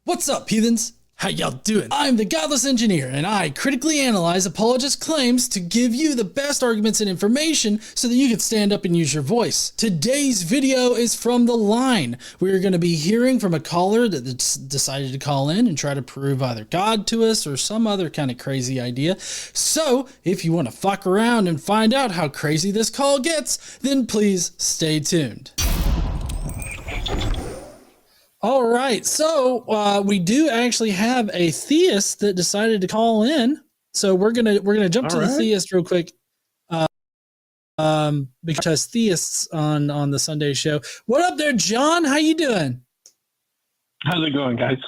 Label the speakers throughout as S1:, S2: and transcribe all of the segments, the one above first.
S1: What's up, heathens? How y'all doing? I'm the Godless Engineer, and I critically analyze apologists' claims to give you the best arguments and information so that you can stand up and use your voice. Today's video is from the line. We're going to be hearing from a caller that's decided to call in and try to prove either God to us or some other kind of crazy idea. So, if you want to fuck around and find out how crazy this call gets, then please stay tuned. All right, so we do actually have a theist that decided to call in. So we're gonna jump to the theist real quick, because theists on the Sunday show. What up there, John? How you doing?
S2: How's it going, guys?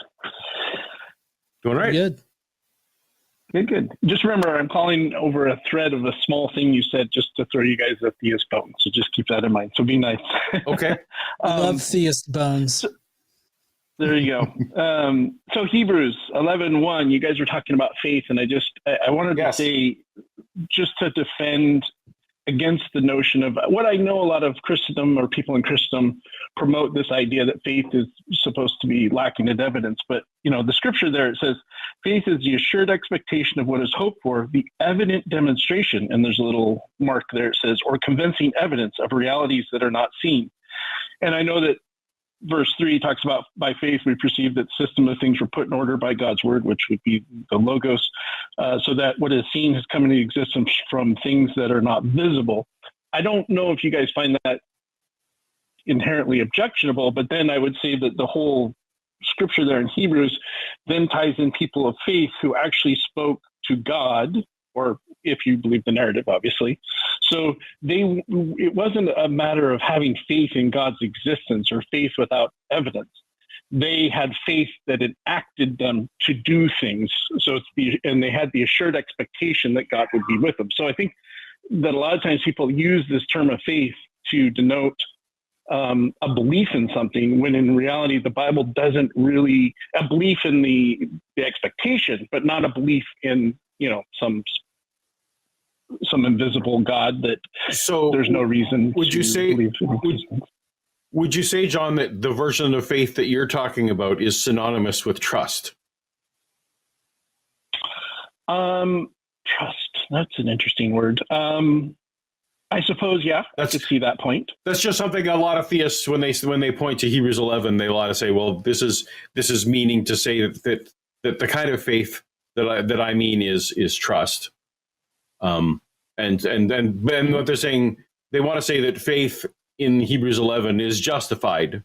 S3: Doing right.
S1: Good.
S2: Good. Just remember, I'm calling over a thread of a small thing you said just to throw you guys a theist bone. So just keep that in mind. So be nice.
S3: Okay.
S1: I love theist bones.
S2: There you go. So Hebrews 11:1, you guys were talking about faith, and I wanted to say, just to defend against the notion of what I know a lot of Christendom or people in Christendom promote this idea that faith is supposed to be lacking in evidence. But, you know, the scripture there, it says, faith is the assured expectation of what is hoped for, the evident demonstration, and there's a little mark there, it says, or convincing evidence of realities that are not seen. And I know that Verse 3 talks about, by faith we perceive that system of things were put in order by God's word, which would be the logos, so that what is seen has come into existence from things that are not visible. I don't know if you guys find that inherently objectionable, but then I would say that the whole scripture there in Hebrews then ties in people of faith who actually spoke to God, or if you believe the narrative, obviously. So it wasn't a matter of having faith in God's existence or faith without evidence. They had faith that enacted them to do things. And they had the assured expectation that God would be with them. So I think that a lot of times people use this term of faith to denote a belief in something, when in reality the Bible doesn't really, a belief in the expectation, but not a belief in, you know, some invisible God that there's no reason
S3: would you say
S2: believe
S3: would you say, John, that the version of faith that you're talking about is synonymous with trust?
S2: Trust, that's an interesting word. I suppose, yeah, I could see that point.
S3: That's just something a lot of theists, when they point to Hebrews 11, they a lot of say, well, this is meaning to say that the kind of faith that I mean is trust. And what they're saying, they want to say that faith in Hebrews 11 is justified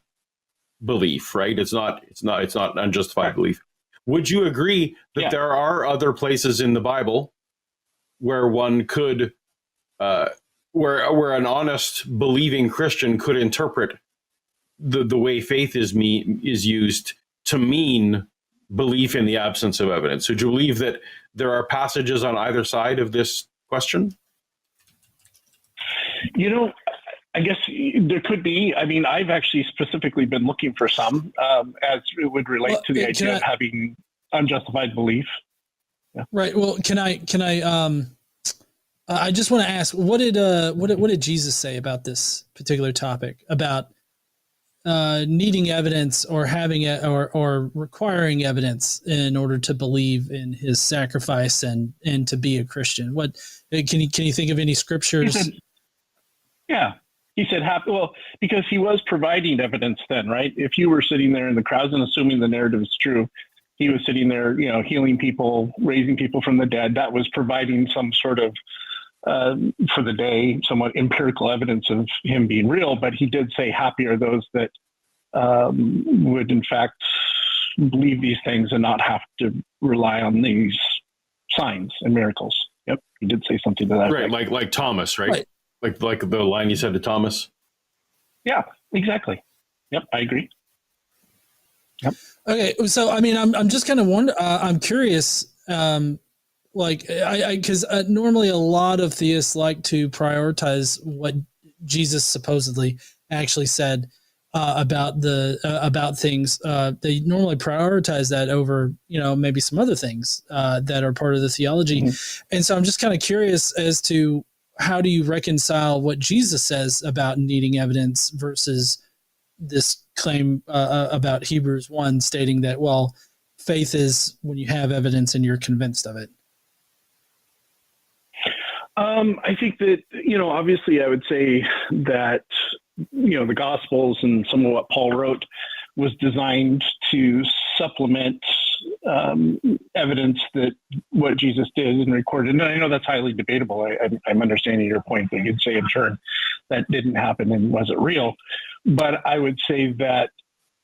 S3: belief, right? It's not unjustified belief. Would you agree that there are other places in the Bible where one could, where an honest believing Christian could interpret the way faith is used to mean belief in the absence of evidence? So do you believe that there are passages on either side of this question?
S2: You know, I guess there could be. I mean, I've actually specifically been looking for some, as it would relate to the idea of having unjustified belief. Yeah.
S1: Right. Well, can I I just want to ask, what did Jesus say about this particular topic, about needing evidence or having or requiring evidence in order to believe in his sacrifice and to be a Christian? What can you think of any scriptures?
S2: He said, well, because he was providing evidence then, right? If you were sitting there in the crowds, and assuming the narrative is true, he was sitting there, you know, healing people, raising people from the dead. That was providing some sort of, for the day, somewhat empirical evidence of him being real. But he did say, happy are those that would in fact believe these things and not have to rely on these signs and miracles. Yep, he did say something to that.
S3: Right, like Thomas, right? Like the line you said to Thomas.
S2: Yeah, exactly. Yep, I agree. Yep.
S1: Okay, so I mean, I'm just kind of I'm curious. Because normally a lot of theists like to prioritize what Jesus supposedly actually said about things. They normally prioritize that over, you know, maybe some other things that are part of the theology. Mm-hmm. And so I'm just kind of curious as to, how do you reconcile what Jesus says about needing evidence versus this claim about Hebrews 1 stating that, well, faith is when you have evidence and you're convinced of it?
S2: I think that, obviously I would say that, the Gospels and some of what Paul wrote was designed to supplement evidence that what Jesus did and recorded. And I know that's highly debatable. I'm understanding your point that you'd say in turn that didn't happen and wasn't real. But I would say that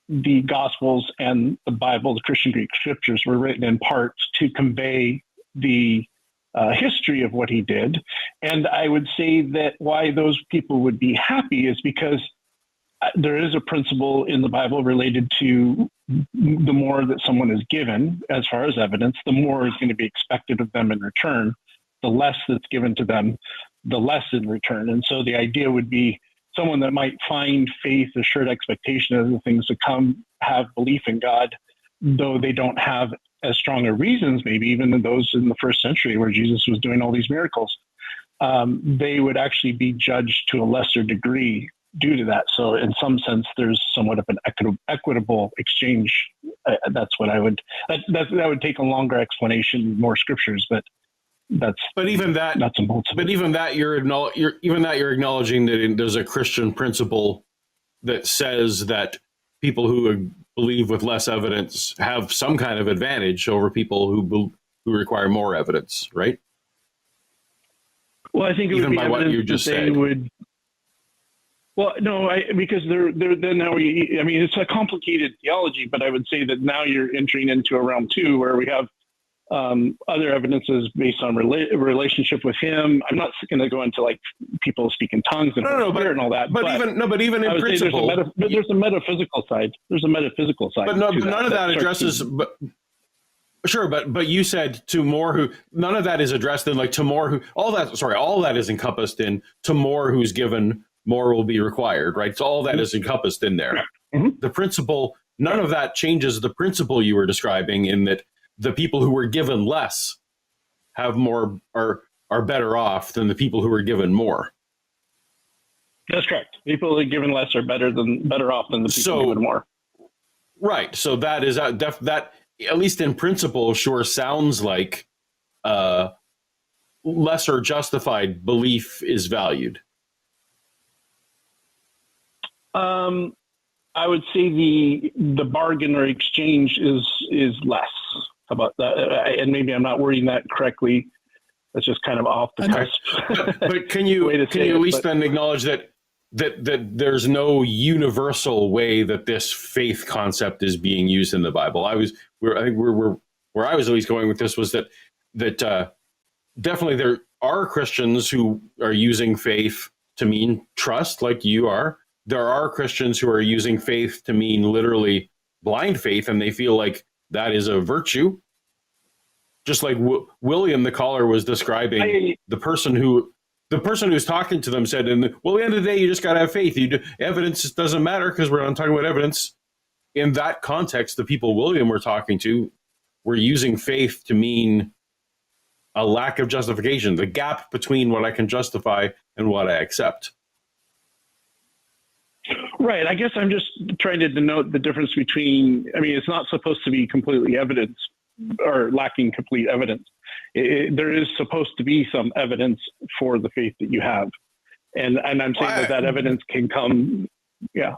S2: the Gospels and the Bible, the Christian Greek scriptures, were written in part to convey the history of what he did. And I would say that why those people would be happy is because there is a principle in the Bible related to the more that someone is given as far as evidence, the more is going to be expected of them in return. The less that's given to them, the less in return. And so the idea would be someone that might find faith, assured expectation of the things to come, have belief in God, though they don't have as strong a reasons, maybe even in those in the first century where Jesus was doing all these miracles, they would actually be judged to a lesser degree due to that. So in some sense, there's somewhat of an equitable exchange. That's what I would, that would take a longer explanation, more scriptures, but that's,
S3: but even that,
S2: nuts and bolts.
S3: But even that you're acknowledging that there's a Christian principle that says that people who believe with less evidence have some kind of advantage over people who require more evidence, right?
S2: Well, I think it
S3: even
S2: would be
S3: by what you just said.
S2: Well, no, because they're then now it's a complicated theology, but I would say that now you're entering into a realm two where we have other evidences based on relationship with him. I'm not going to go into like people speak in tongues and and all that.
S3: But even in principle,
S2: there's a metaphysical side. There's a metaphysical side.
S3: But none of that addresses. But you said to more who, none of that is addressed in like to more who, all that is encompassed in to more who's given, more will be required, right? So all that is encompassed in there.
S2: Mm-hmm.
S3: The principle, none of that changes the principle you were describing in that the people who were given less have more, are better off than the people who were given more.
S2: That's correct. People who are given less are better off than the people given more.
S3: Right. So that is that at least in principle, sure sounds like lesser justified belief is valued.
S2: I would say the bargain or exchange is less. How about that? And maybe I'm not wording that correctly. That's just kind of off the cusp.
S3: But can you at least then acknowledge that there's no universal way that this faith concept is being used in the Bible? I think where I was always going with this was that definitely there are Christians who are using faith to mean trust, like you are. There are Christians who are using faith to mean literally blind faith, and they feel like that is a virtue. Just like William, the caller, was describing, the person who's talking to them said, well, at the end of the day, you just got to have faith. Evidence doesn't matter because we're not talking about evidence. In that context, the people William were talking to were using faith to mean a lack of justification, the gap between what I can justify and what I accept.
S2: Right. I guess I'm just trying to denote the difference between, it's not supposed to be completely evidence or lacking complete evidence. There is supposed to be some evidence for the faith that you have. And I'm saying that evidence can come. Yeah.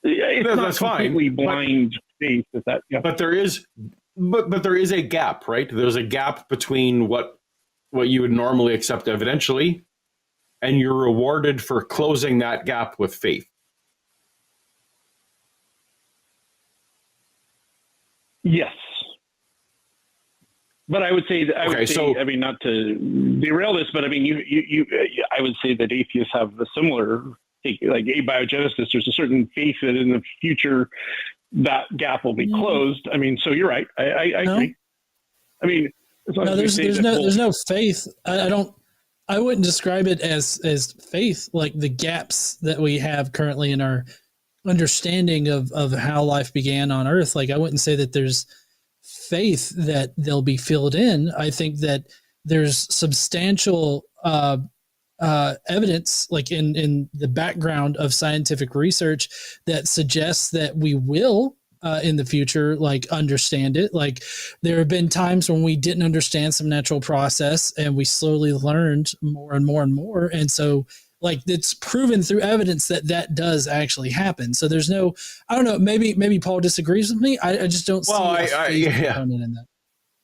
S2: It's not completely blind faith. But there is a gap, right? There's a gap between what you would normally accept evidentially, and you're rewarded for closing that gap with faith. Yes. But I would say that, not to derail this, but I would say that atheists have a similar, like abiogenesis, there's a certain faith that in the future that gap will be closed. So you're right. I agree.
S1: There's no faith. I wouldn't describe it as faith, like the gaps that we have currently in our understanding of how life began on Earth. Like, I wouldn't say that there's faith that they'll be filled in. I think that there's substantial evidence, like in the background of scientific research, that suggests that we will in the future, like, understand it. Like, there have been times when we didn't understand some natural process, and we slowly learned more and more and more. And so, like, it's proven through evidence that that does actually happen. So there's no, I don't know, maybe Paul disagrees with me. I just don't see a component in that.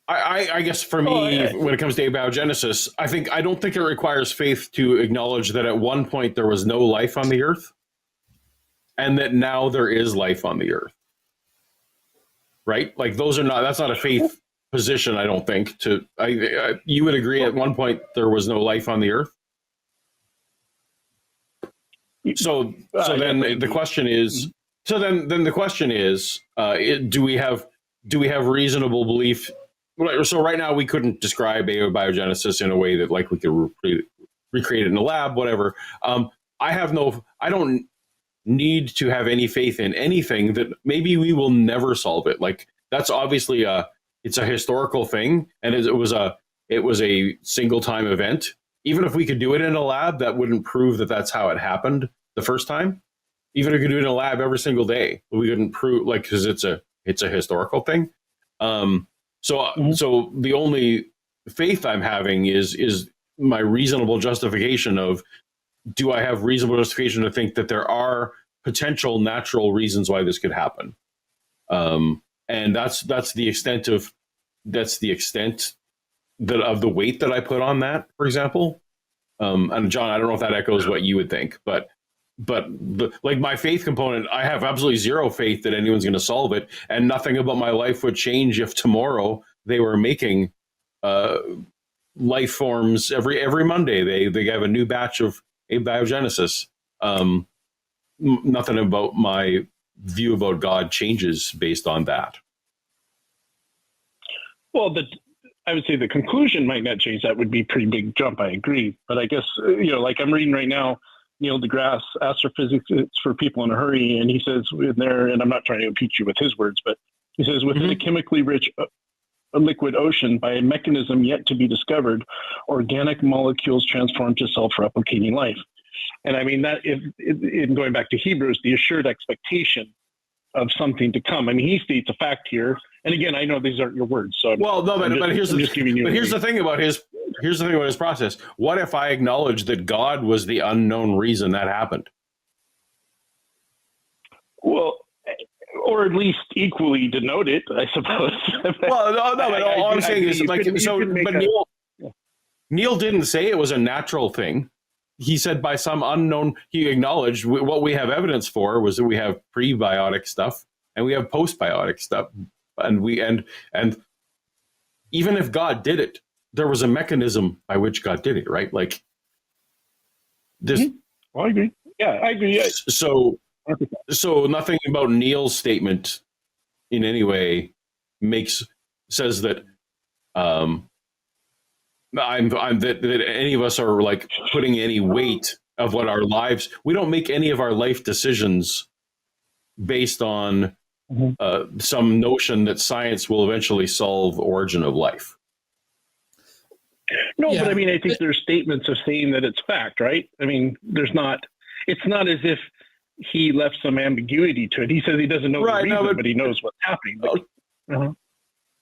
S3: I guess for me, when it comes to abiogenesis, I don't think it requires faith to acknowledge that at one point there was no life on the earth, and that now there is life on the earth. Right? Like, that's not a faith position, I don't think. You would agree at one point there was no life on the earth? So then the question is, do we have reasonable belief? So right now we couldn't describe abiogenesis in a way that, like, we could recreate it in a lab, whatever. I don't need to have any faith in anything that maybe we will never solve it. Like, that's obviously it's a historical thing, and it was a single time event. Even if we could do it in a lab, that wouldn't prove that that's how it happened the first time. Even if we could do it in a lab every single day, we couldn't prove, like, because it's a historical thing. So the only faith I'm having is my reasonable justification of, do I have reasonable justification to think that there are potential natural reasons why this could happen? And that's the extent of the weight that I put on that, for example. And John, I don't know if that echoes what you would think, but like, my faith component, I have absolutely zero faith that anyone's going to solve it, and nothing about my life would change if tomorrow they were making life forms every Monday. They have a new batch of abiogenesis. Nothing about my view about God changes based on that.
S2: Well, I would say the conclusion might not change. That would be a pretty big jump. I agree. But I guess, like, I'm reading right now, Neil deGrasse, Astrophysics for People in a Hurry, and he says in there, and I'm not trying to impeach you with his words, but he says, within a chemically rich liquid ocean, by a mechanism yet to be discovered, organic molecules transform to self-replicating life. And I mean, that in going back to Hebrews, the assured expectation of something to come. I mean, he states a fact here. And again, I know these aren't your words. So here's the thing about his process. What if I acknowledge that God was the unknown reason that happened? Well, or at least equally denote it, I suppose.
S3: Well, no, but all I'm saying is, like, Neil didn't say it was a natural thing. He said by some unknown, he acknowledged what we have evidence for was that we have prebiotic stuff and we have postbiotic stuff. And even if God did it, there was a mechanism by which God did it, right? Like this.
S2: Well, I agree. Yeah, I agree. Yeah.
S3: So nothing about Neil's statement in any way says that that any of us are, like, putting any weight of what our lives. We don't make any of our life decisions based on some notion that science will eventually solve the origin of life.
S2: No, but I mean, I think there's statements of saying that it's fact, right? I mean, it's not as if he left some ambiguity to it. He says he doesn't know the reason, but he knows what's happening.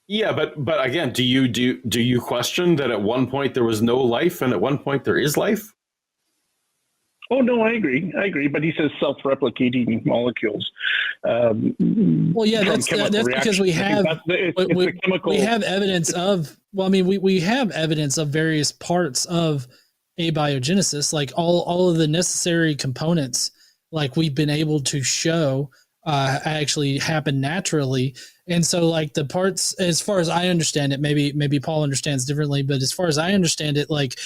S3: Yeah, but again, do you question that at one point there was no life and at one point there is life?
S2: Oh no, I agree. But he says self-replicating molecules.
S1: Well, yeah, that's because we have we have evidence of. Well, I mean, we have evidence of various parts of abiogenesis, like all of the necessary components, like, we've been able to show actually happen naturally. And so, like, the parts, as far as I understand it, maybe Paul understands differently, but as far as I understand it, like,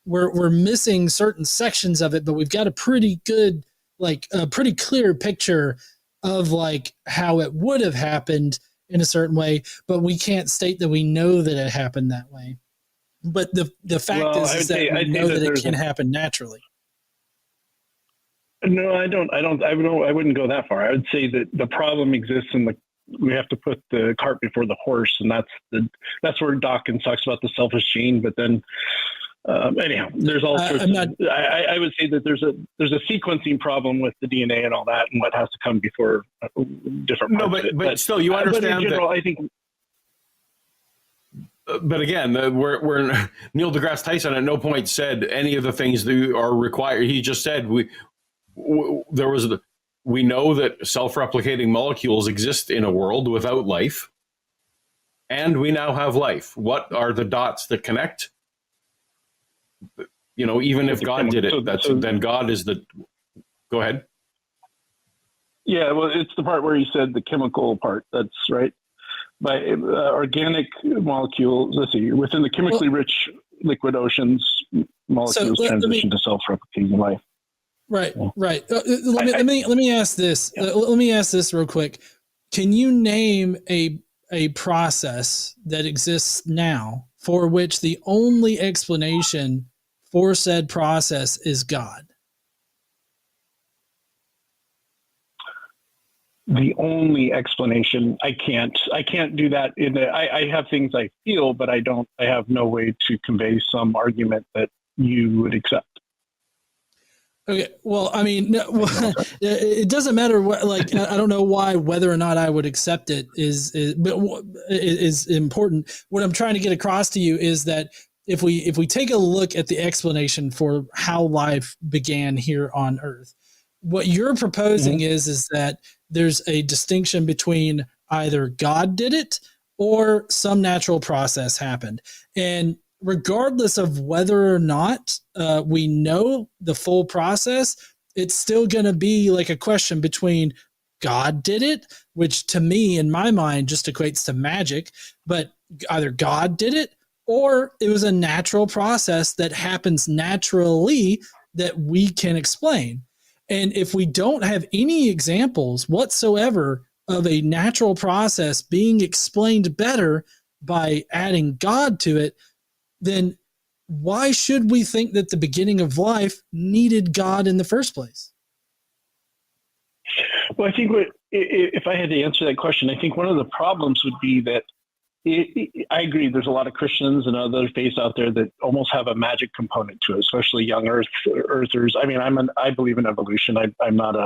S1: we're missing certain sections of it, but we've got a pretty good, like, a pretty clear picture of, like, how it would have happened in a certain way, but we can't state that we know that it happened that way. But the fact is that we know that it can happen naturally.
S2: No, I wouldn't go that far. I would say that the problem exists we have to put the cart before the horse, and that's where Dawkins talks about the selfish gene. But then Anyhow, there's all sorts. I would say that there's a sequencing problem with the DNA and all that, and what has to come before different parts. No,
S3: but still, you understand.
S2: But in general, I think.
S3: But again, we're Neil deGrasse Tyson at no point said any of the things that are required. He just said we know that self-replicating molecules exist in a world without life, and we now have life. What are the dots that connect? Even if God did it, then God is the. Go ahead.
S2: Yeah, well, it's the part where he said the chemical part. That's right. By organic molecules, let's see, within the chemically rich liquid oceans, molecules transition to self-replicating life.
S1: Right, right. Let me ask this. Yeah. Let me ask this real quick. Can you name a process that exists now for which the only explanation for said process is God?
S2: The only explanation, I can't do that. I have things I feel, but I have no way to convey some argument that you would accept.
S1: Okay. Well, I mean, it doesn't matter what, like, I don't know whether or not I would accept it is important. What I'm trying to get across to you is that if we take a look at the explanation for how life began here on Earth, what you're proposing is that there's a distinction between either God did it or some natural process happened. And regardless of whether or not we know the full process, it's still going to be like a question between God did it, which to me, in my mind, just equates to magic, but either God did it or it was a natural process that happens naturally that we can explain. And if we don't have any examples whatsoever of a natural process being explained better by adding God to it, then why should we think that the beginning of life needed God in the first place?
S2: Well, I think if I had to answer that question, I think one of the problems would be that I agree. There's a lot of Christians and other faiths out there that almost have a magic component to it, especially young earthers. I mean, I believe in evolution. I'm not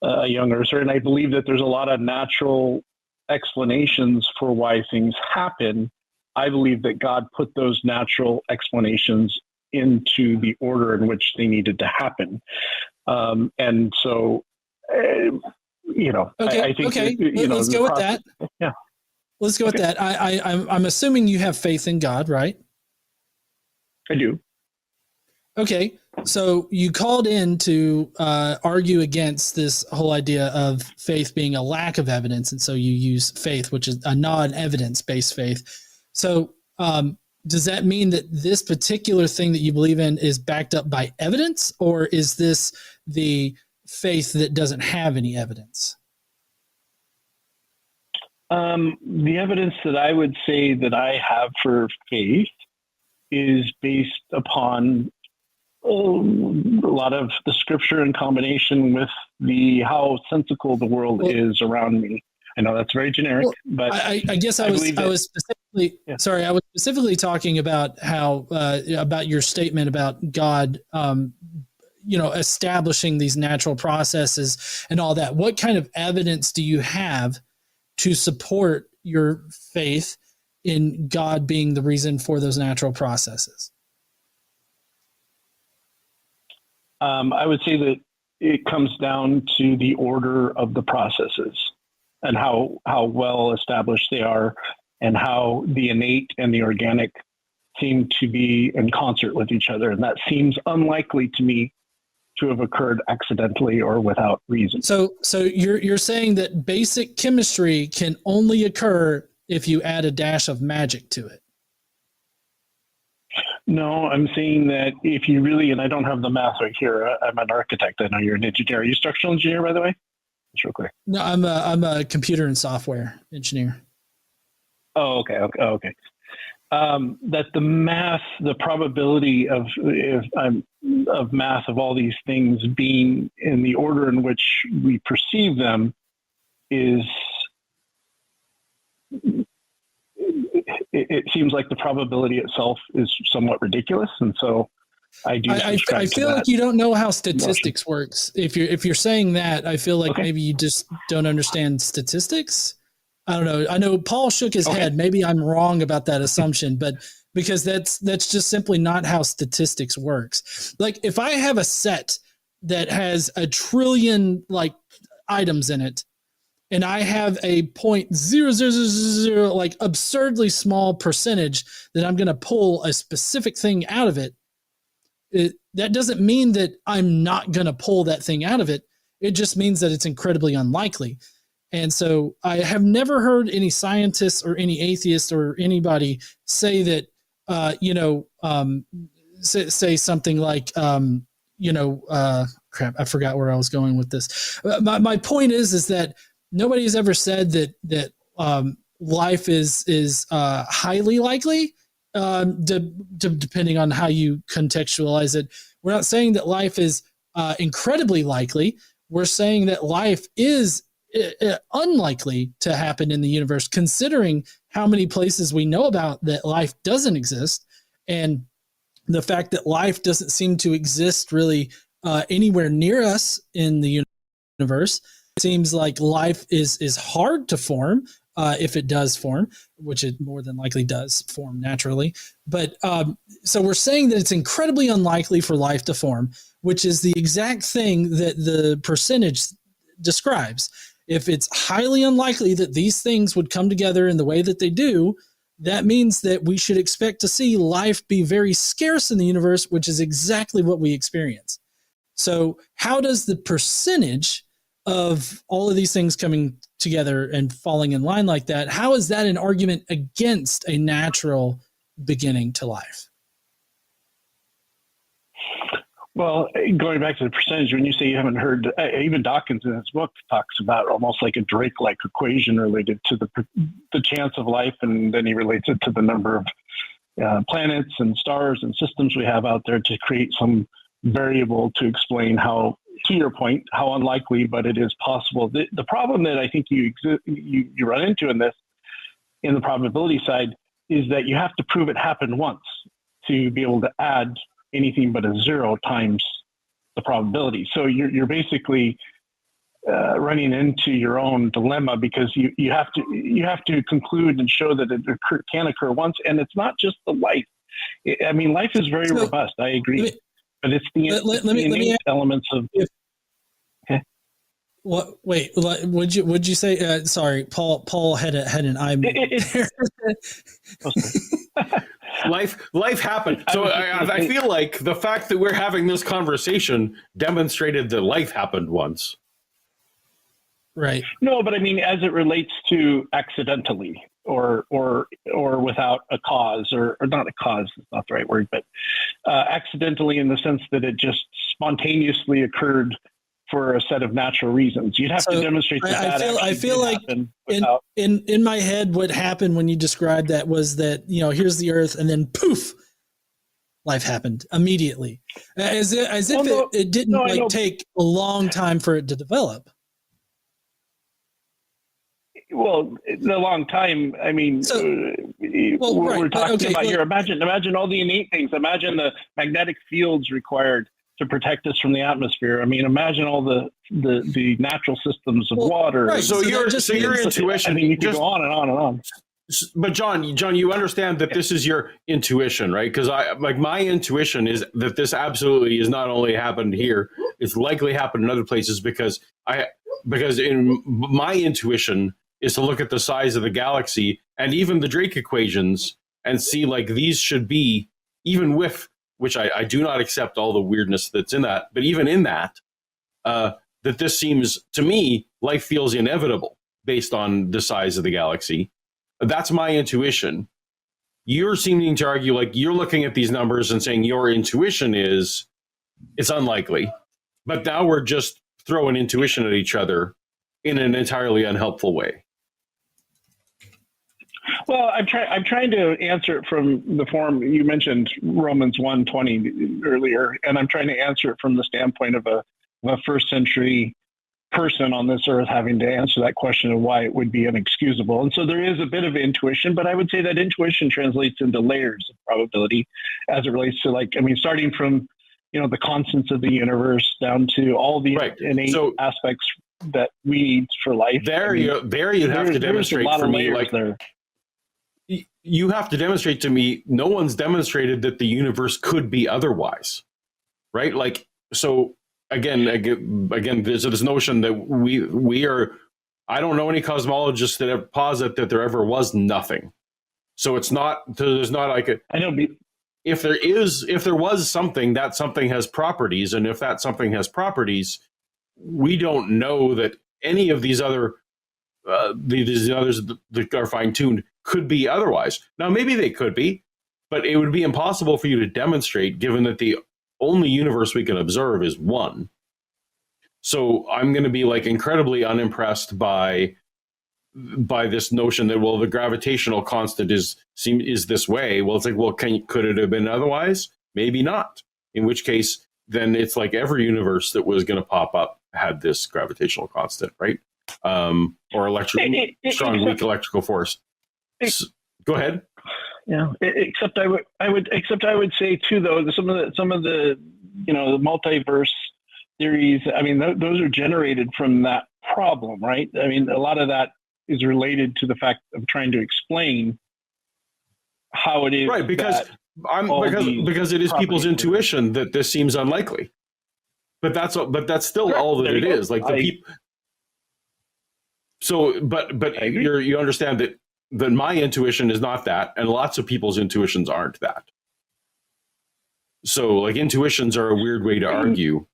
S2: a young earther, and I believe that there's a lot of natural explanations for why things happen. I believe that God put those natural explanations into the order in which they needed to happen, and so
S1: okay.
S2: I think
S1: okay. Let's go with that.
S2: Yeah.
S1: Let's go with that. I'm assuming you have faith in God, right?
S2: I do.
S1: Okay. So you called in to argue against this whole idea of faith being a lack of evidence. And so you use faith, which is a non-evidence-based faith. So does that mean that this particular thing that you believe in is backed up by evidence, or is this the faith that doesn't have any evidence?
S2: The evidence that I would say that I have for faith is based upon a lot of the scripture in combination with how sensical the world is around me. I know that's very generic, but
S1: I guess I was specifically talking about how about your statement about God, establishing these natural processes and all that. What kind of evidence do you have to support your faith in God being the reason for those natural processes?
S2: I would say that it comes down to the order of the processes and how well established they are, and how the innate and the organic seem to be in concert with each other. And that seems unlikely to me to have occurred accidentally or without reason.
S1: So you're saying that basic chemistry can only occur if you add a dash of magic to it?
S2: No, I'm saying that if you really, and I don't have the math right here. I'm an architect. I know you're an engineer. Are you a structural engineer, by the way? Just real quick.
S1: No, I'm a computer and software engineer.
S2: Oh, okay. That the math, the probability of math of all these things being in the order in which we perceive them is it seems like the probability itself is somewhat ridiculous. And so I
S1: feel like you don't know how statistics works. If you're saying that, I feel like maybe you just don't understand statistics. I don't know. I know Paul shook his head. Maybe I'm wrong about that assumption, but because that's just simply not how statistics works. Like if I have a set that has 1 trillion like items in it, and I have a 0.0000 like absurdly small percentage that I'm going to pull a specific thing out of it, that doesn't mean that I'm not going to pull that thing out of it. It just means that it's incredibly unlikely. And so I have never heard any scientists or any atheists or anybody say that, say something like, crap, I forgot where I was going with this. My point is that nobody's ever said that life is highly likely, depending on how you contextualize it. We're not saying that life is incredibly likely. We're saying that life is unlikely to happen in the universe, considering how many places we know about that life doesn't exist, and the fact that life doesn't seem to exist really anywhere near us in the universe. It seems like life is hard to form, if it does form, which it more than likely does form naturally. But so we're saying that it's incredibly unlikely for life to form, which is the exact thing that the percentage describes. If it's highly unlikely that these things would come together in the way that they do, that means that we should expect to see life be very scarce in the universe, which is exactly what we experience. So how does the percentage of all of these things coming together and falling in line like that, how is that an argument against a natural beginning to life?
S2: Well, going back to the percentage, when you say you haven't heard, even Dawkins in his book talks about almost like a Drake-like equation related to the chance of life, and then he relates it to the number of planets and stars and systems we have out there to create some variable to explain how, to your point, how unlikely, but it is possible. The problem that I think you run into in the probability side, is that you have to prove it happened once to be able to add anything but a 0 times the probability. So you're basically running into your own dilemma, because you have to conclude and show that it can occur once, and it's not just the life. I mean, life is very robust. I agree, but it's the innate elements of. Okay.
S1: What? Wait. Would you say? Sorry, Paul had an eye there.
S3: Life happened. So I feel like the fact that we're having this conversation demonstrated that life happened once.
S1: Right.
S2: No, but I mean, as it relates to accidentally or without a cause, or not a cause, it's not the right word, but accidentally in the sense that it just spontaneously occurred for a set of natural reasons. You'd have to demonstrate that.
S1: I feel like in my head, what happened when you described that was that, here's the Earth, and then poof, life happened immediately, as if it didn't take a long time for it to develop.
S2: Well, the long time. I mean, we're talking about here. Imagine all the innate things. Imagine the magnetic fields required to protect us from the atmosphere. I mean, imagine all the natural systems of water.
S3: Right. So your intuition.
S2: I mean, you could go on and on and on.
S3: But John, you understand that this is your intuition, right? Because my intuition is that this absolutely is not only happened here; it's likely happened in other places. Because in my intuition is to look at the size of the galaxy and even the Drake equations and see like these should be, even with, which I do not accept all the weirdness that's in that, but even in that, that this seems, to me, life feels inevitable based on the size of the galaxy. That's my intuition. You're seeming to argue like you're looking at these numbers and saying your intuition is, it's unlikely. But now we're just throwing intuition at each other in an entirely unhelpful way.
S2: Well, I'm trying to answer it from the form you mentioned, Romans 1:20 earlier, and I'm trying to answer it from the standpoint of a first century person on this earth having to answer that question of why it would be inexcusable. And so there is a bit of intuition, but I would say that intuition translates into layers of probability as it relates to, like, I mean, starting from, the constants of the universe down to all the innate aspects that we need for life.
S3: You have to demonstrate for me, like, you have to demonstrate to me, no one's demonstrated that the universe could be otherwise, right? Like, so again, there's this notion that we are, I don't know any cosmologists that have posit that there ever was nothing. So there's not like
S2: I know.
S3: If there was something, that something has properties. And if that something has properties, we don't know that any of these others that are fine-tuned could be otherwise. Now, maybe they could be, but it would be impossible for you to demonstrate, given that the only universe we can observe is one. So I'm going to be like incredibly unimpressed by this notion that, well, the gravitational constant is this way. Well, it's like, well, could it have been otherwise? Maybe not. In which case, then it's like every universe that was going to pop up had this gravitational constant, right? Or weak electrical force. Go ahead.
S2: Yeah, except I would say too, though, some of the the multiverse theories. I mean, those are generated from that problem, right? I mean, a lot of that is related to the fact of trying to explain how it is,
S3: right? Because it is people's intuition that this seems unlikely, but that's still all that it is. Like So, but you understand that my intuition is not that, and lots of people's intuitions aren't that. So, like, intuitions are a weird way to argue.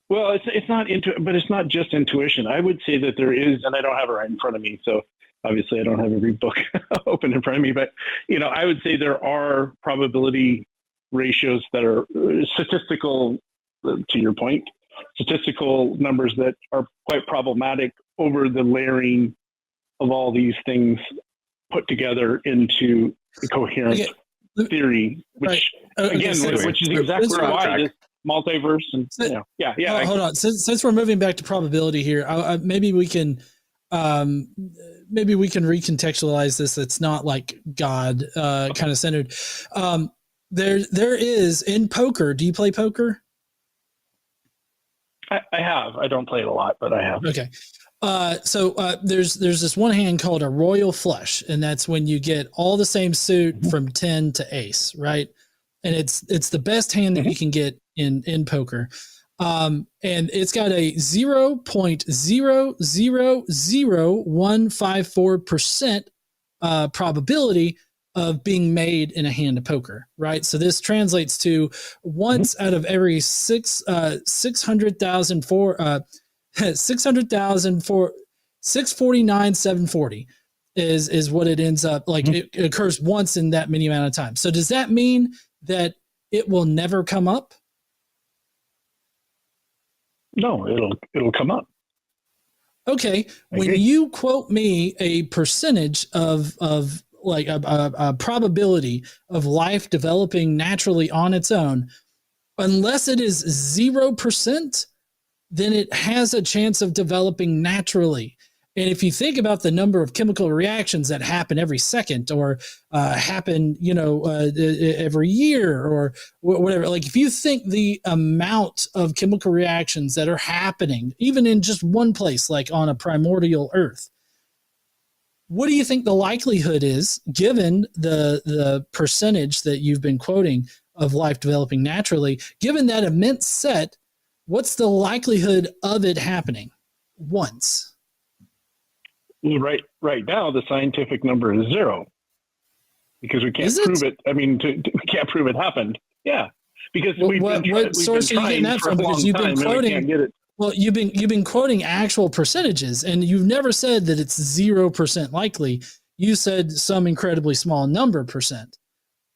S2: Well, it's not but it's not just intuition. I would say that there is, and I don't have it right in front of me, so obviously I don't have every book open in front of me. But I would say there are probability ratios that are statistical, to your point, statistical numbers that are quite problematic over the layering of all these things put together into a coherent theory, which which is exactly why this multiverse and
S1: hold on. Since we're moving back to probability here, maybe we can recontextualize this. That's not like God kind of centered. There is in poker. Do you play poker?
S2: I have. I don't play it a lot, but I have.
S1: Okay. So there's this one hand called a royal flush, and that's when you get all the same suit from 10 to ace, right? And it's the best hand that you can get in poker. And it's got a 0.000154% probability of being made in a hand of poker, right? So this translates to once out of every 600,000 for 649,740 is what it ends up like. It occurs once in that many amount of time. So does that mean that it will never come up?
S2: No, it'll come up.
S1: Okay. When you quote me a percentage of like a probability of life developing naturally on its own, unless it is 0%, then it has a chance of developing naturally. And if you think about the number of chemical reactions that happen every second or happen, every year or whatever, like if you think the amount of chemical reactions that are happening, even in just one place, like on a primordial Earth, what do you think the likelihood is, given the percentage that you've been quoting of life developing naturally, given that immense set, what's the likelihood of it happening once?
S2: Right now, the scientific number is 0 because we can't prove it. I mean, we can't prove it happened. Yeah, because
S1: what source are you getting that from? Because you've been quoting. Well, you've been quoting actual percentages, and you've never said that it's 0% likely. You said some incredibly small number percent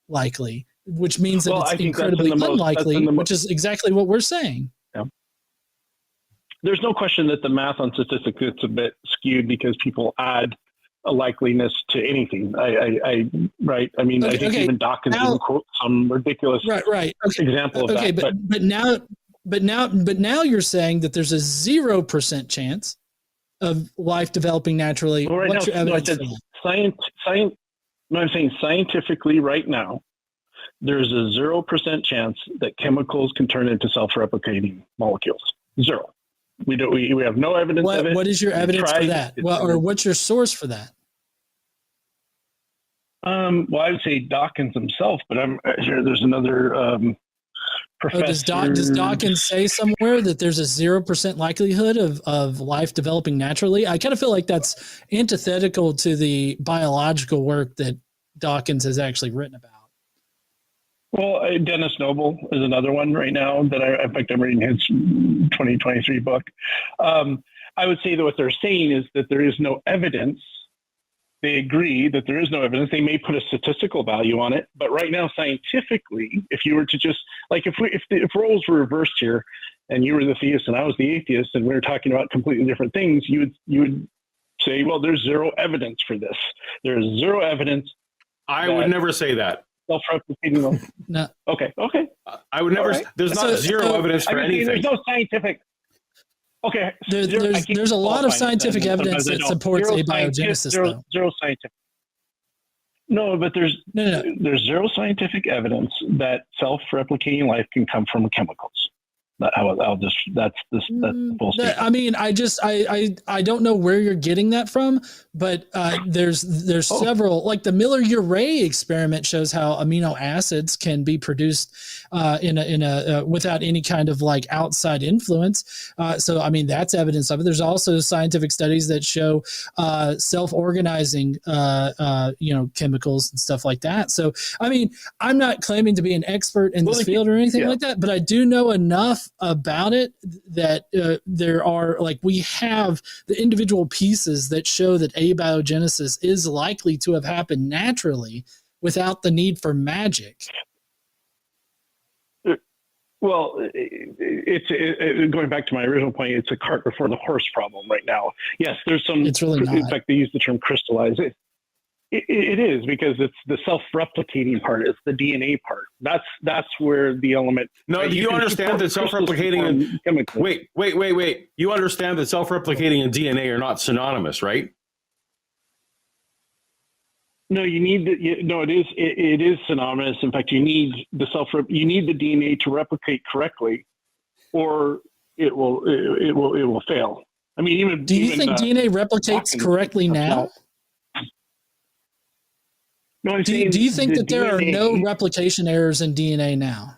S1: likely, which means that it's incredibly unlikely, which is exactly what we're saying.
S2: Yeah. There's no question that the math on statistics is a bit skewed because people add a likeliness to anything. Right. I mean, I think even Dawkins didn't quote some ridiculous example of that.
S1: But but now you're saying that there's a 0% chance of life developing naturally.
S2: Well,
S1: What's your evidence for that?
S2: I'm saying scientifically right now, there's a 0% chance that chemicals can turn into self-replicating molecules. 0. We have no evidence of it.
S1: What is your evidence for that? Or what's your source for that?
S2: Well, I would say Dawkins himself, but I'm sure there's another professor.
S1: Does Dawkins say somewhere that there's a 0% likelihood of life developing naturally? I kind of feel like that's antithetical to the biological work that Dawkins has actually written about.
S2: Well, Dennis Noble is another one right now that in fact, I'm reading his 2023 book. I would say that what they're saying is that there is no evidence. They agree that there is no evidence. They may put a statistical value on it, but right now, scientifically, if you were to just like if roles were reversed here, and you were the theist and I was the atheist, and we were talking about completely different things, you would say, well, there's zero evidence for this. There is zero evidence.
S3: I would never say that.
S2: Self-replicating.
S1: No.
S2: Okay.
S3: I would never. Right. There's not zero evidence for anything.
S2: There's no scientific. Okay.
S1: There's a lot of scientific evidence that supports abiogenesis.
S2: Zero scientific. No, but there's zero scientific evidence that self-replicating life can come from chemicals. That's the full statement.
S1: I mean, I don't know where you're getting that from, but there's several, like the Miller-Urey experiment shows how amino acids can be produced in a without any kind of like outside influence. So I mean, that's evidence of it. There's also scientific studies that show self-organizing chemicals and stuff like that. So I mean, I'm not claiming to be an expert in this field or anything like that, but I do know enough about it that there are, like, we have the individual pieces that show that abiogenesis is likely to have happened naturally without the need for magic.
S2: Well, it's going back to my original point. It's a cart before the horse problem right now. Yes, there's some.
S1: It's really not.
S2: In fact, they use the term crystallize. It is, because it's the self-replicating part. It's the DNA part. That's where the element.
S3: No, you understand that self-replicating and wait. You understand that self-replicating and DNA are not synonymous, right?
S2: No, you need it is synonymous. In fact, you need the DNA to replicate correctly, or it will fail. I mean,
S1: do you think DNA replicates correctly now?
S2: No,
S1: do you think that there are no replication errors in DNA now?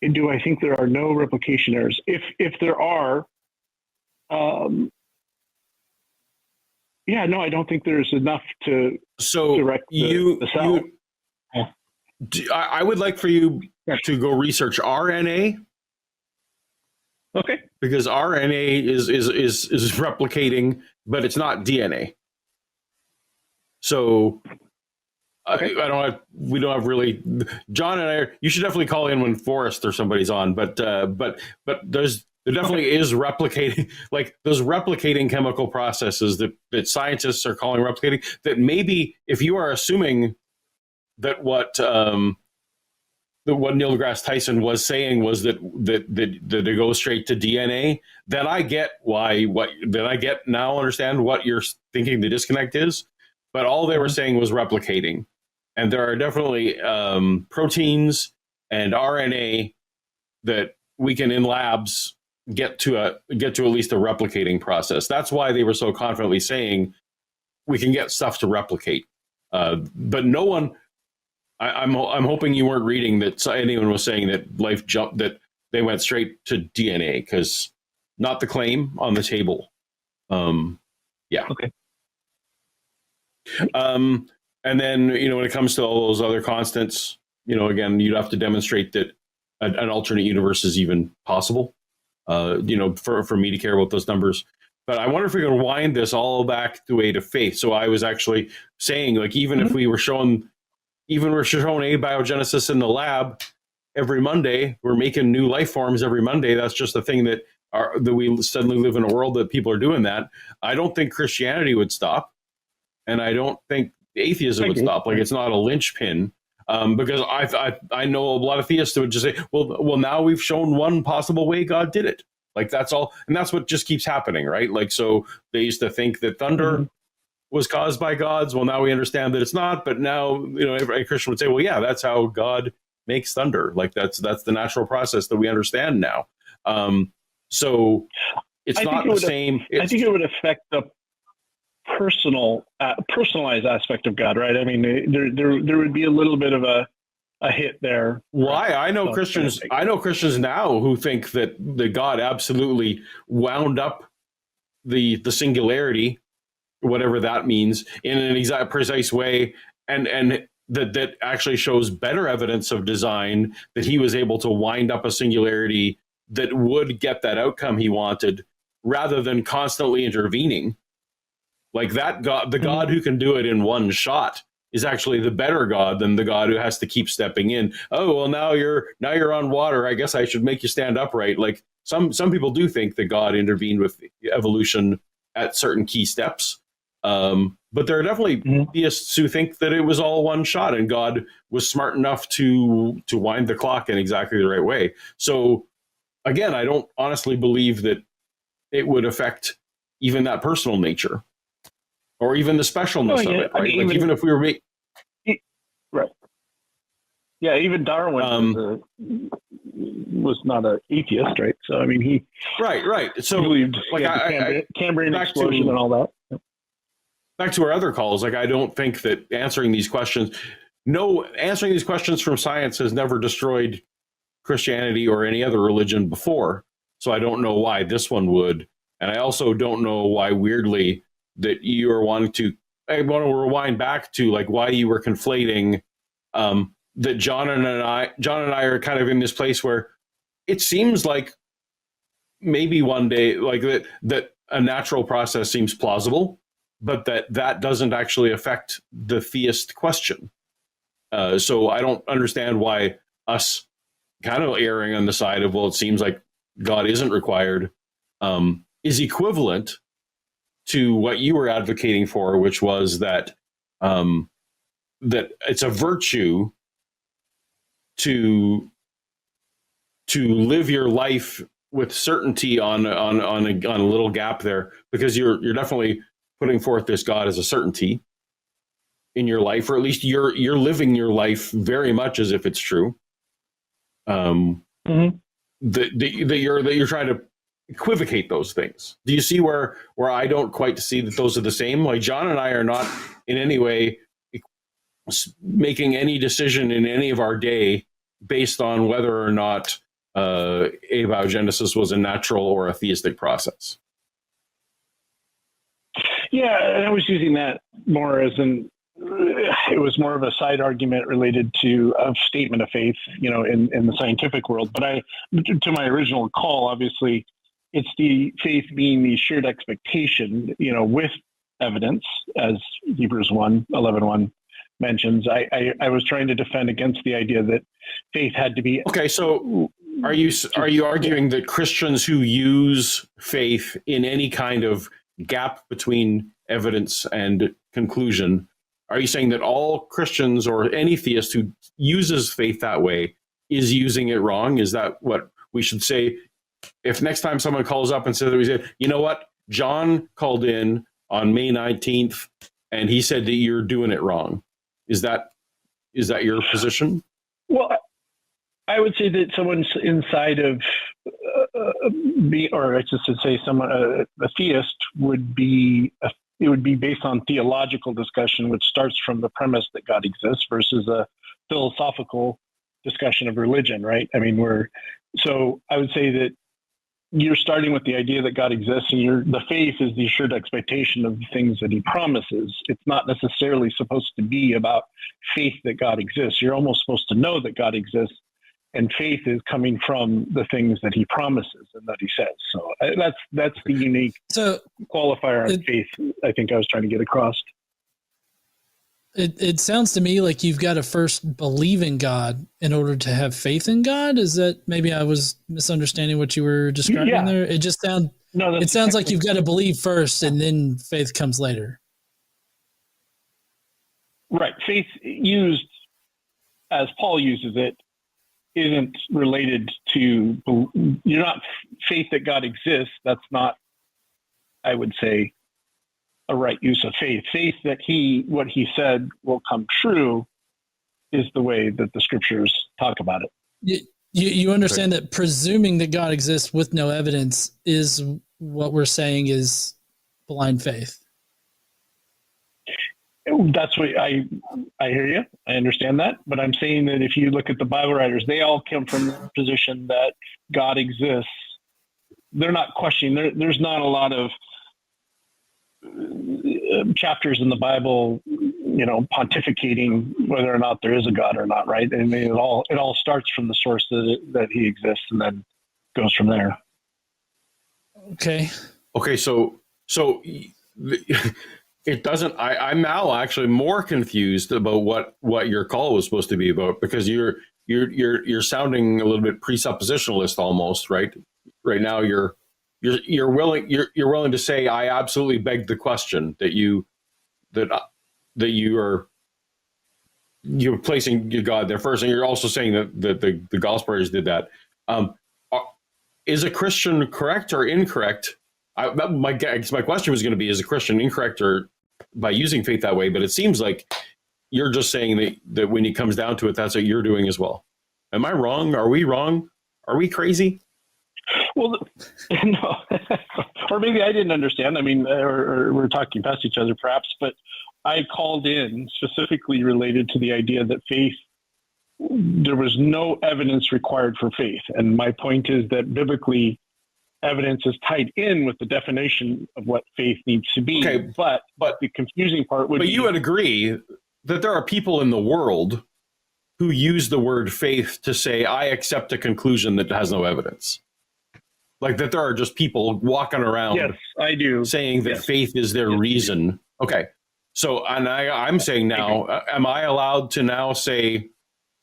S2: Do I think there are no replication errors? If there are, I don't think there's enough to direct the cell.
S3: I would like for you to go research RNA.
S2: Okay.
S3: Because RNA is replicating, but it's not DNA. So we don't have really. John and I. You should definitely call in when Forrest or somebody's on. But there definitely is replicating, like those replicating chemical processes that scientists are calling replicating. That maybe if you are assuming that what Neil deGrasse Tyson was saying was that it goes straight to DNA, then I get understand what you're thinking the disconnect is. But all they were saying was replicating, and there are definitely proteins and RNA that we can in labs get to at least a replicating process. That's why they were so confidently saying we can get stuff to replicate. But no one. I'm hoping you weren't reading that anyone was saying that life jumped, that they went straight to DNA, because not the claim on the table.
S2: Okay.
S3: And then, when it comes to all those other constants, again, you'd have to demonstrate that an alternate universe is even possible, for me to care about those numbers. But I wonder if we can wind this all back the way to faith. So I was actually saying, like, even if we're showing abiogenesis in the lab every Monday, we're making new life forms every Monday. That's just a thing that we suddenly live in a world that people are doing that. I don't think Christianity would stop, and I don't think atheism would stop. Like, it's not a linchpin. Because I know a lot of theists that would just say, well, now we've shown one possible way God did it. Like that's all, and that's what just keeps happening, right? Like so, they used to think that thunder was caused by gods. Well, now we understand that it's not. But now, every Christian would say, well, yeah, that's how God makes thunder. Like that's the natural process that we understand now. So it's not the same.
S2: I think it would affect the personalized aspect of God, right? I mean, there would be a little bit of a hit there.
S3: Why? I know Christians now who think that the God absolutely wound up the singularity, whatever that means, in an exact precise way, and that actually shows better evidence of design, that he was able to wind up a singularity that would get that outcome he wanted, rather than constantly intervening. Like that God, the God who can do it in one shot, is actually the better God than the God who has to keep stepping in. Oh, well, now you're on water. I guess I should make you stand upright. Like some people do think that God intervened with evolution at certain key steps. But there are definitely theists who think that it was all one shot and God was smart enough to wind the clock in exactly the right way. So again, I don't honestly believe that it would affect even that personal nature or even the specialness of it. Right? I mean, like even if we were
S2: right. Yeah, even Darwin was not an atheist, right? So I mean, he
S3: right. So
S2: believed
S3: like
S2: Cambrian explosion and all that.
S3: Back to our other calls, like I don't think that answering these questions from science has never destroyed Christianity or any other religion before. So I don't know why this one would, and I also don't know why, weirdly, that you are wanting to. I want to rewind back to like why you were conflating that John and I are kind of in this place where it seems like maybe one day like that a natural process seems plausible, but that doesn't actually affect the theist question. So I don't understand why us kind of erring on the side of, well, it seems like God isn't required, is equivalent to what you were advocating for, which was that that it's a virtue to live your life with certainty on a little gap there, because you're definitely putting forth this God as a certainty in your life, or at least you're living your life very much as if it's true. That you're trying to equivocate those things. Do you see where I don't quite see that those are the same? Like John and I are not in any way making any decision in any of our day based on whether or not abiogenesis was a natural or a theistic process.
S2: Yeah, and I was using that more as it was more of a side argument related to a statement of faith, in the scientific world. But to my original call, obviously, it's the faith being the shared expectation, with evidence, as Hebrews 1:11 mentions. I was trying to defend against the idea that faith had to be.
S3: Okay, so are you arguing that Christians who use faith in any kind of gap between evidence and conclusion, are you saying that all Christians or any theist who uses faith that way is using it wrong? Is that what we should say? If next time someone calls up and says, we said, you know what, John called in on May 19th and he said that you're doing it wrong. Is that your position? Well,
S2: I would say that someone's inside of or I just to say someone a theist would be it would be based on theological discussion, which starts from the premise that God exists, versus a philosophical discussion of religion, right? I mean, so I would say that you're starting with the idea that God exists, and the faith is the assured expectation of the things that he promises. It's not necessarily supposed to be about faith that God exists. You're almost supposed to know that God exists, and faith is coming from the things that he promises and that he says. So that's the unique qualifier on faith I think I was trying to get across.
S1: It sounds to me like you've got to first believe in God in order to have faith in God. Is that, maybe I was misunderstanding what you were describing there? It just sounds like you've got to believe first and then faith comes later.
S2: Right. Faith used as Paul uses it, isn't related to, you're not faith that God exists. That's not, I would say, a right use of faith. Faith that what he said will come true is the way that the scriptures talk about it.
S1: You understand that presuming that God exists with no evidence is what we're saying is blind faith.
S2: That's what I hear you. I understand that. But I'm saying that if you look at the Bible writers, they all come from the position that God exists. They're not questioning. There's not a lot of chapters in the Bible, pontificating whether or not there is a God or not, right? I mean, it all starts from the source that he exists and then goes from there.
S1: Okay.
S3: So it doesn't. I'm now actually more confused about what your call was supposed to be about, because you're sounding a little bit presuppositionalist almost, right? Right now you're willing to say I absolutely beg the question that you're placing your God there first, and you're also saying that the gospel writers did that. Is a Christian correct or incorrect? My question was going to be: is a Christian incorrect or by using faith that way? But it seems like you're just saying that when it comes down to it, that's what you're doing as well. Am I wrong? Are we wrong? Are we crazy?
S2: Well, no, or maybe I didn't understand. I mean, or we're talking past each other perhaps, but I called in specifically related to the idea that faith, there was no evidence required for faith. And my point is that biblically, evidence is tied in with the definition of what faith needs to be.
S3: Okay,
S2: but the confusing part would be...
S3: But you would agree that there are people in the world who use the word faith to say, I accept a conclusion that has no evidence. Like that there are just people walking around.
S2: Yes, I do.
S3: Saying that faith is their reason. Okay. So, and I'm saying now, am I allowed to now say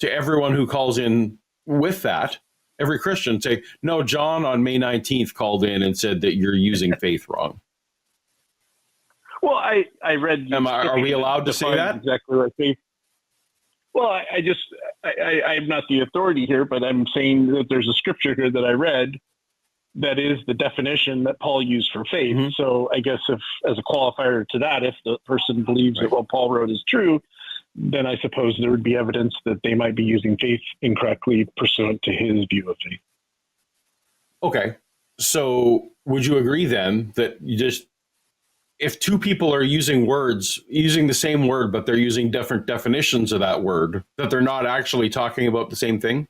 S3: to everyone who calls in with that, every Christian, say, no, John on May 19th called in and said that you're using faith wrong?
S2: Well, I read...
S3: Are we allowed to say that?
S2: Exactly what faith... Well, I'm not the authority here, but I'm saying that there's a scripture here that I read that is the definition that Paul used for faith. Mm-hmm. So I guess if, as a qualifier to that, if the person believes that what Paul wrote is true, then I suppose there would be evidence that they might be using faith incorrectly pursuant to his view of faith.
S3: Okay. So would you agree then that if two people are using the same word, but they're using different definitions of that word, that they're not actually talking about the same thing?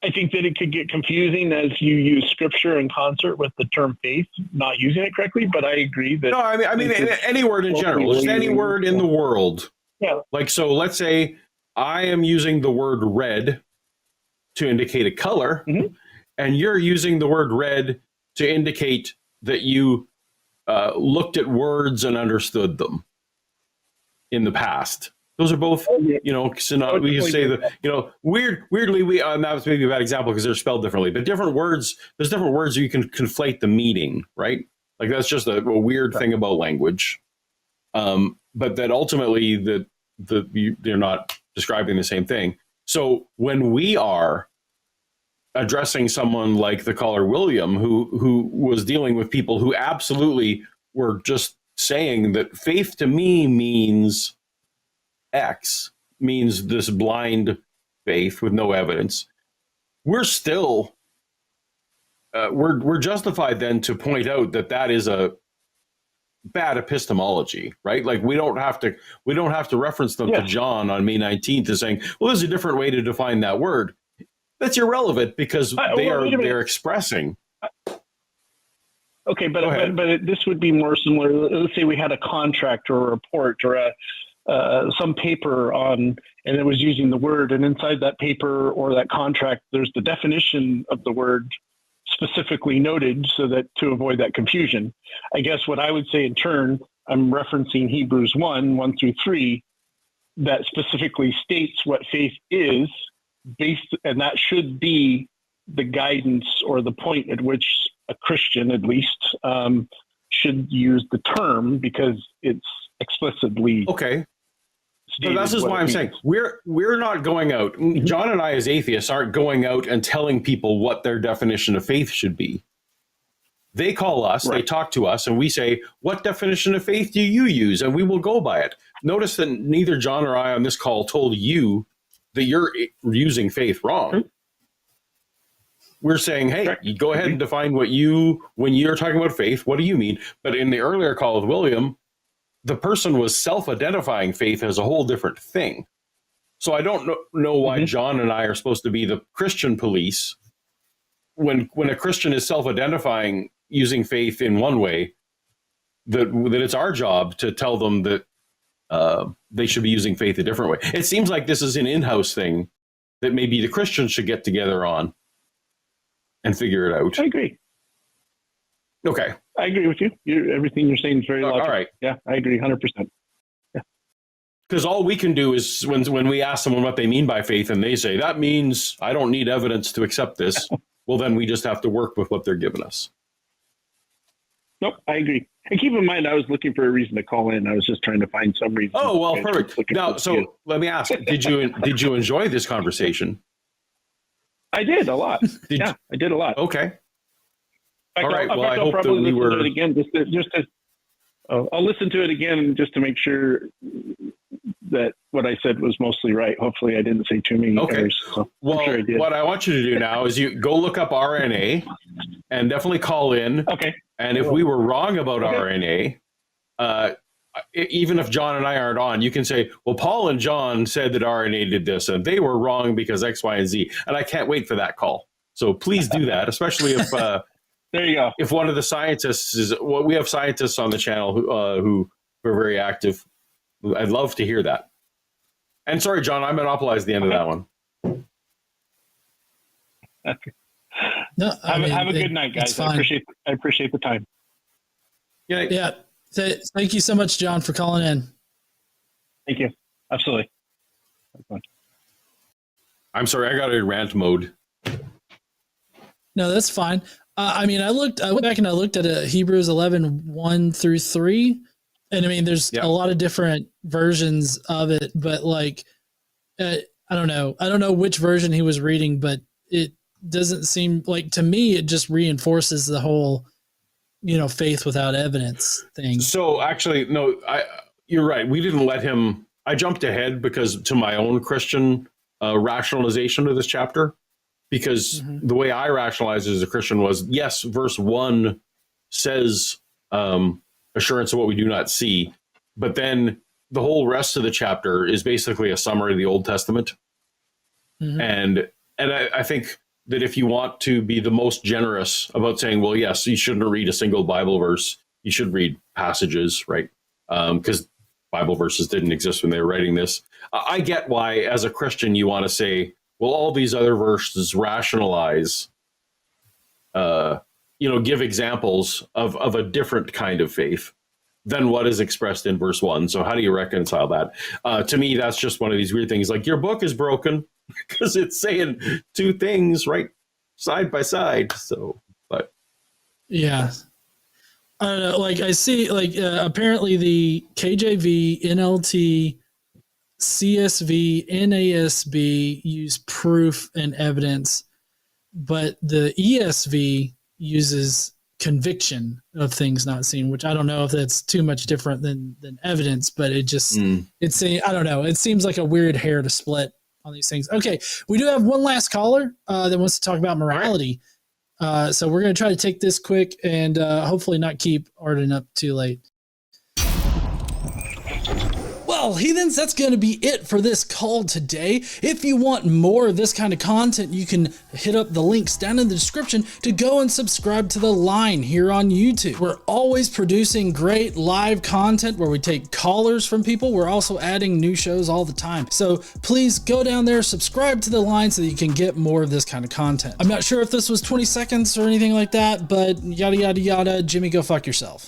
S2: I think that it could get confusing as you use scripture in concert with the term faith, not using it correctly. But I agree that...
S3: No, I mean any word in general, just any word in the world.
S2: Yeah.
S3: Like, so let's say I am using the word red to indicate a color, mm-hmm. and you're using the word red to indicate that you looked at words and understood them in the past. Those are both, we can say that, weirdly, that was maybe a bad example because they're spelled differently, but there's different words where you can conflate the meaning, right? Like that's just a weird thing about language. But that ultimately they're not describing the same thing. So when we are addressing someone like the caller William, who was dealing with people who absolutely were just saying that faith to me means X, means this blind faith with no evidence, we're still we're justified then to point out that is a bad epistemology, right? Like we don't have to reference them to John on May 19th as saying, well, there's a different way to define that word. That's irrelevant because they're expressing.
S2: Okay, but this would be more similar. Let's say we had a contract or a report or some paper and it was using the word, and inside that paper or that contract, there's the definition of the word specifically noted so that to avoid that confusion. I guess what I would say in turn, I'm referencing Hebrews 1:1-3, that specifically states what faith is and that should be the guidance or the point at which a Christian, at least, should use the term because it's explicitly
S3: okay. So
S2: stated
S3: this is
S2: what
S3: why
S2: it
S3: I'm
S2: means.
S3: saying we're not going out. John and I, as atheists, aren't going out and telling people what their definition of faith should be. They call us,
S2: Right.
S3: they talk to us, and we say, "What definition of faith do you use?" And we will go by it. Notice that neither John or I on this call told you that you're using faith wrong.
S2: True.
S3: We're saying, hey,
S2: Correct.
S3: you go ahead and define when you're talking about faith, what do you mean? But in the earlier call with William, the person was self-identifying faith as a whole different thing. So I don't know why John and I are supposed to be the Christian police when a Christian is self-identifying using faith in one way, that it's our job to tell them that they should be using faith a different way. It seems like this is an in-house thing that maybe the Christians should get together on and figure it out.
S2: I agree.
S3: Okay.
S2: I agree with you. Everything you're saying is very logical.
S3: All right.
S2: Yeah, I agree 100%.
S3: Because all we can do is when we ask someone what they mean by faith and they say, that means I don't need evidence to accept this. Well, then we just have to work with what they're giving us.
S2: Nope, I agree. And keep in mind, I was looking for a reason to call in. I was just trying to find some reason.
S3: Oh, well,
S2: to
S3: perfect. Now, so let me ask, did you enjoy this conversation?
S2: I did a lot. I did a lot.
S3: Okay.
S2: In fact,
S3: All right. Well, I
S2: I'll
S3: hope that
S2: probably
S3: we
S2: listen
S3: were.
S2: to it again I'll listen to it again just to make sure that what I said was mostly right. Hopefully I didn't say too many errors. So
S3: well,
S2: I'm sure I did.
S3: what I want you to do now is you go look up RNA and definitely call in.
S2: Okay.
S3: And if we were wrong about RNA, even if John and I aren't on, you can say, well, Paul and John said that RNA did this and they were wrong because X, Y, and Z. And I can't wait for that call. So please do that, especially if
S2: there you go.
S3: If one of the scientists is, well, we have scientists on the channel who are very active. I'd love to hear that. And sorry, John, I monopolized the end of that one.
S2: No, have a good night, guys. I appreciate the time.
S1: Yeah. Thank you so much, John, for calling in.
S2: Thank you. Absolutely.
S3: I'm sorry, I got a rant mode.
S1: No, that's fine. I went back and I looked at Hebrews 11, 1 through 3. And I mean, there's a lot of different versions of it, but like, I don't know. I don't know which version he was reading, but it doesn't seem like, to me, it just reinforces the whole, faith without evidence thing.
S3: So actually, no, you're right. We didn't let him, I jumped ahead because to my own Christian rationalization of this chapter. Because the way I rationalized it as a Christian was, yes, verse 1 says assurance of what we do not see. But then the whole rest of the chapter is basically a summary of the Old Testament. And I think that if you want to be the most generous about saying, well, yes, you shouldn't read a single Bible verse. You should read passages, right? Because Bible verses didn't exist when they were writing this. I get why, as a Christian, you want to say, well, all these other verses rationalize, give examples of a different kind of faith than what is expressed in verse 1. So how do you reconcile that? To me, that's just one of these weird things. Like, your book is broken because it's saying two things right side by side. So, but
S1: yeah, I don't know. Like, I see, like, apparently the KJV, NLT, CSV, NASB use proof and evidence, but the ESV uses conviction of things not seen, which I don't know if that's too much different than evidence, but it just, I don't know. It seems like a weird hair to split on these things. Okay. We do have one last caller that wants to talk about morality. So we're going to try to take this quick and hopefully not keep Arden up too late. Well, heathens, that's going to be it for this call today. If you want more of this kind of content, you can hit up the links down in the description to go and subscribe to the line here on YouTube. We're always producing great live content where we take callers from people. We're also adding new shows all the time. So please go down there, subscribe to the line so that you can get more of this kind of content. I'm not sure if this was 20 seconds or anything like that, but yada, yada, yada. Jimmy, go fuck yourself.